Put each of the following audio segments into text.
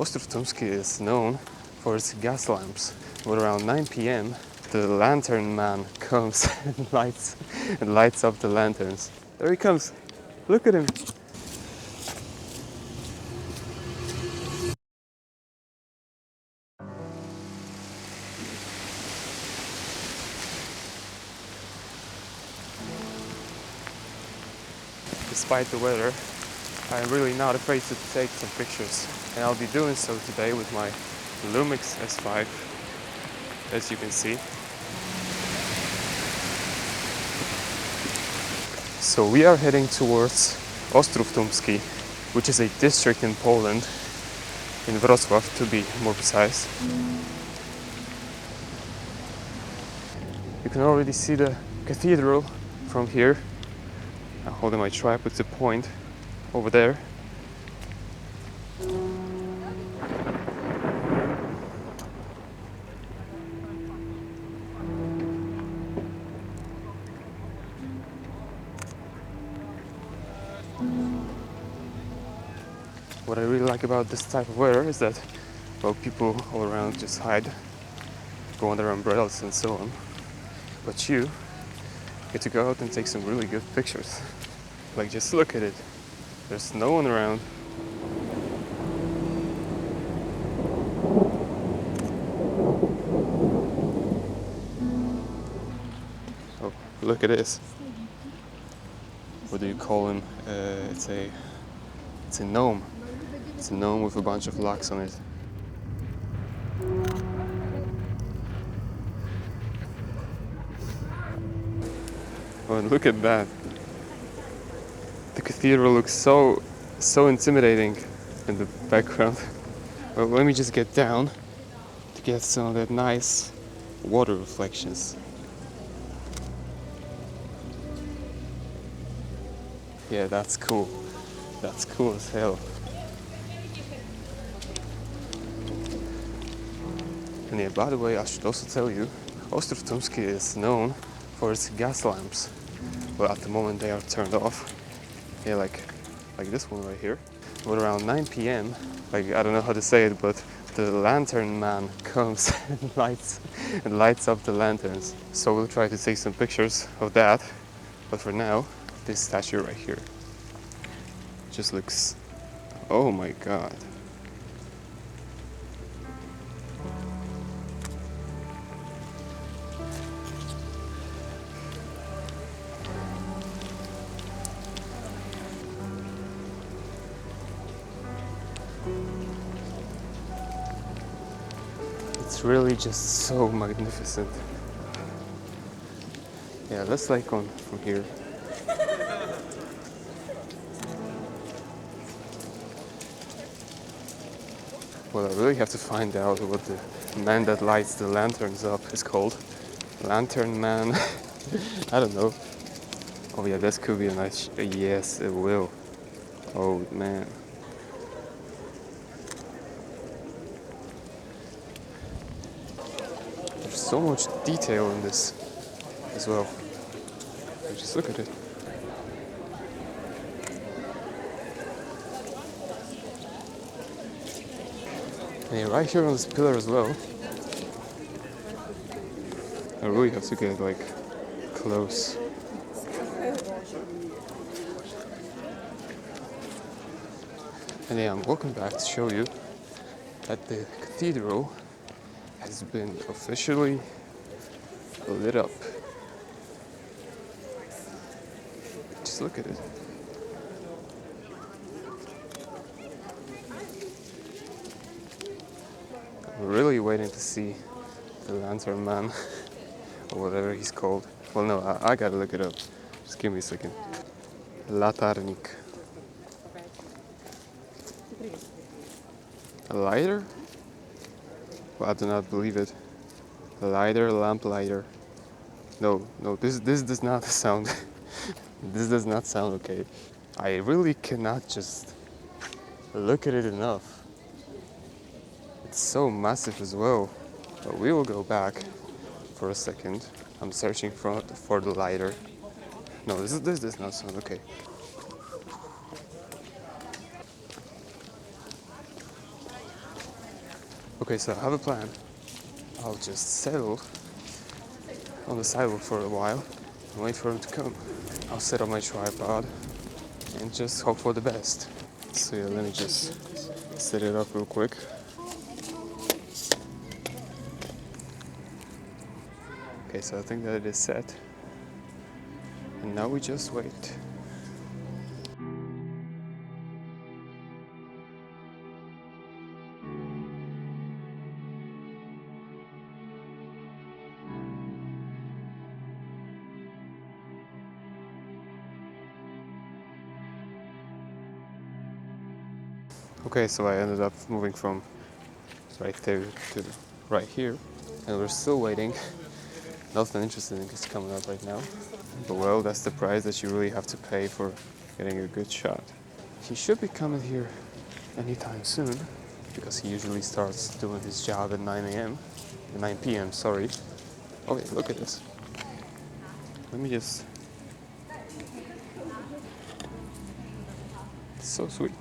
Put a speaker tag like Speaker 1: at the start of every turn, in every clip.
Speaker 1: Ostrów Tumski is known for its gas lamps, but around 9 p.m. the lantern man comes and lights up the lanterns. There he comes. Look at him. Despite the weather, I'm really not afraid to take some pictures, and I'll be doing so today with my Lumix S5, as you can see. So we are heading towards Ostrów Tumski, which is a district in Poland, in Wrocław to be more precise. You can already see the cathedral from here. I'm holding my tripod to point over there. What I really like about this type of weather is that, well, people all around just hide, go under umbrellas and so on. But you get to go out and take some really good pictures. Like, just look at it. There's no one around. Oh, look at this. What do you call him? It's a gnome. It's a gnome with a bunch of locks on it. Oh, and look at that. The cathedral looks so intimidating in the background. Well, let me just get down to get some of that nice water reflections. Yeah, that's cool. That's cool as hell. And yeah, by the way, I should also tell you, Ostrów Tumski is known for its gas lamps. Well, at the moment they are turned off. Yeah, like this one right here. But around 9 p.m., like, I don't know how to say it, but the lantern man comes and lights up the lanterns. So we'll try to take some pictures of that. But for now, this statue right here just looks, oh my god. It's really just so magnificent. Yeah, let's like on from here. Well, I really have to find out what the man that lights the lanterns up is called. Lantern man. I don't know. Oh yeah, this could be a nice. Yes, it will. Oh man. There's so much detail in this as well. Just look at it. And yeah, right here on this pillar as well. I really have to get like close. And yeah, I'm walking back to show you that the cathedral has been officially lit up. Just look at it. I'm really waiting to see the lantern man, or whatever he's called. Well, no, I gotta look it up. Just give me a second. Latarnik. A lighter? Well, I do not believe it. A lighter, lamp lighter. No, this does not sound. This does not sound okay. I really cannot just look at it enough. It's so massive as well. But we will go back for a second. I'm searching for the lighter. No, this does not sound okay. Okay, so I have a plan. I'll just settle on the sidewalk for a while and wait for him to come. I'll set up my tripod and just hope for the best. So yeah, let me just set it up real quick. Okay, so I think that it is set. And now we just wait. Okay, so I ended up moving from right there to right here, and we're still waiting. Nothing interesting is coming up right now. But well, that's the price that you really have to pay for getting a good shot. He should be coming here anytime soon, because he usually starts doing his job at 9 a.m. 9 p.m. Sorry. Oh yeah, look at this. Let me just. It's so sweet.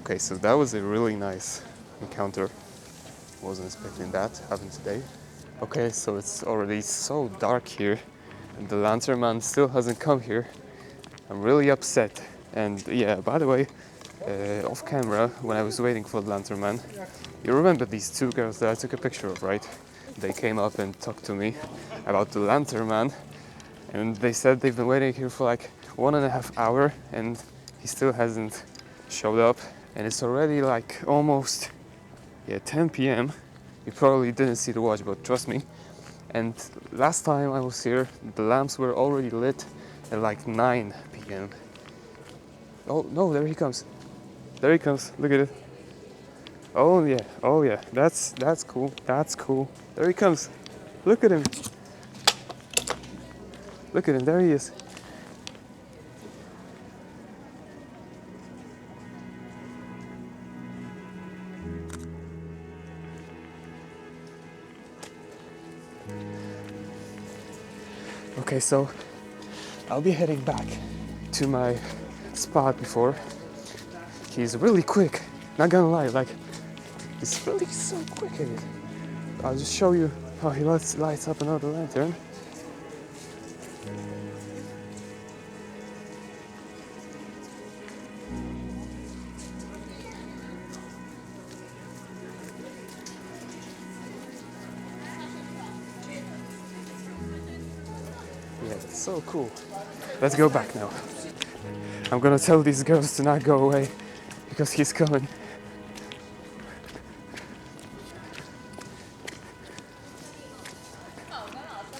Speaker 1: Okay, so that was a really nice encounter. Wasn't expecting that to happen today. Okay, so it's already so dark here and the lantern man still hasn't come here. I'm really upset. And yeah, by the way, off camera, when I was waiting for the lantern man, you remember these two girls that I took a picture of, right? They came up and talked to me about the lantern man, and they said they've been waiting here for like 1.5 hours and he still hasn't showed up. And it's already like almost 10 p.m. You probably didn't see the watch, but trust me. And last time I was here, the lamps were already lit at like 9 p.m. Oh no, there he comes. There he comes. Look at it. Oh yeah. That's cool. That's cool. There he comes. Look at him. Look at him. There he is. Okay, so I'll be heading back to my spot before. He's really quick, not gonna lie, like, he's really so quick at it. I'll just show you how he lights up another lantern. Yeah, it's so cool. Let's go back now. I'm gonna tell these girls to not go away because he's coming.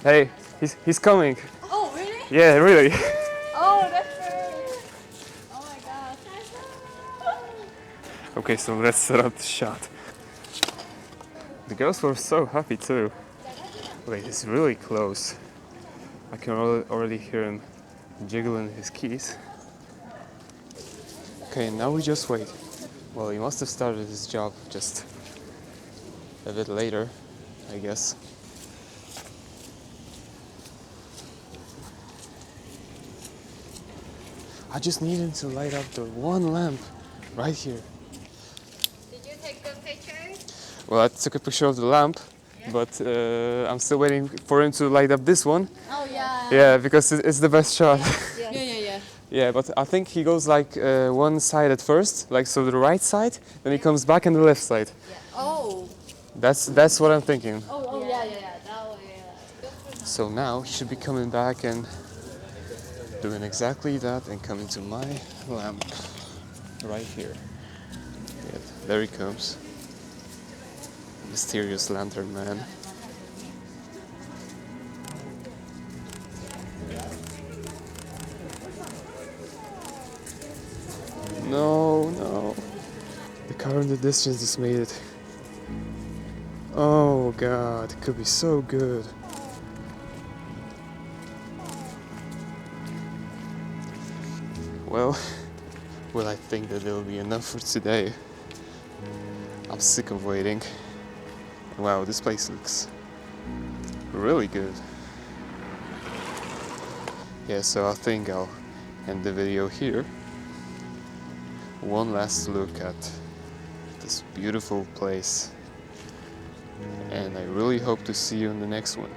Speaker 1: Hey, he's coming.
Speaker 2: Oh, really?
Speaker 1: Yeah, really.
Speaker 2: Oh, that's great. Oh my gosh.
Speaker 1: Okay, so let's set up the shot. The girls were so happy too. Wait, he's really close. I can already hear him jiggling his keys. Okay, now we just wait. Well, he must have started his job just a bit later, I guess. I just need him to light up the one lamp right here.
Speaker 2: Did you take the picture?
Speaker 1: Well, I took a picture of the lamp, but I'm still waiting for him to light up this one.
Speaker 2: Oh, yeah.
Speaker 1: Yeah, because it's the best shot.
Speaker 2: Yeah.
Speaker 1: Yeah, but I think he goes like one side at first, like so the right side, then he comes back on the left side.
Speaker 2: Yeah. Oh.
Speaker 1: That's what I'm thinking.
Speaker 2: Oh, yeah. That way, yeah.
Speaker 1: So now he should be coming back and doing exactly that and coming to my lamp right here. Yeah, there he comes. Mysterious lantern man. No. The car in the distance just made it. Oh god, it could be so good. Well, I think that there will be enough for today. I'm sick of waiting. Wow, this place looks really good. Yeah, so I think I'll end the video here. One last look at this beautiful place, and I really hope to see you in the next one.